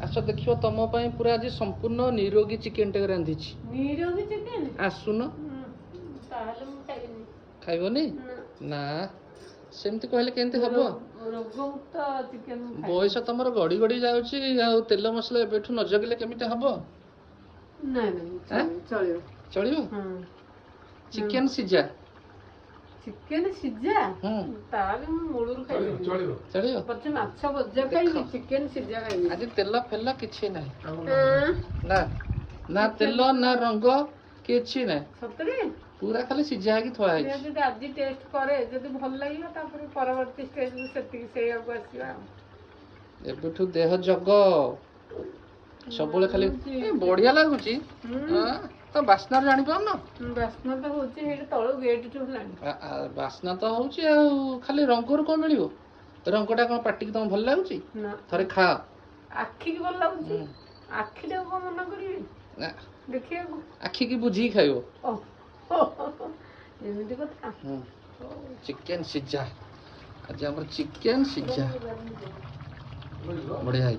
आस देखियो तुम ପାଇଁ पूरा आज संपूर्ण निरोगी चिकन टे रांधी निरोगी चिकन आसुन ताहले मु खाइनी खाइबनी ना सेमती कहले केनती हबो रोगमुक्त चिकन बयस तुमर गड़ी गड़ी जाउची आ तेल मसला एबेठु न जगिले केमिते हबो नहीं नहीं चलियो चलियो चिकन सिजा चिकन सिजा ताले मु मूलुर खाइबी चलियो चलियो पछे माछ भजा खाइबी चिकन सिजा खाइबी आज तेल फेला किछि नै ना ना तेल ना रंग किछि नै सतरे पूरा खाली सिझा की थोड़ा है जदि आज टेस्ट करे जदि भल लागिला तापर परवर्ती स्टेज में सेति सेया को आसीबा एबेठु देह जग सबले खाली बढ़िया लागुची हां तो बास्ना जानि पाउ न बास्ना तो होची हेड तळो गेट टू लानी बास्ना तो होची आ खाली रंगोर को मिलिबो रंगटा कोन पाटी की तुम भल लागुची ना थरे खा आखी की भल लागुची आखी दे को मन करिवे ना देखिए आखी की बुझी खाइबो एमिति कथा चिकन सिझा आज हमर चिकन सिझा बढ़िया है।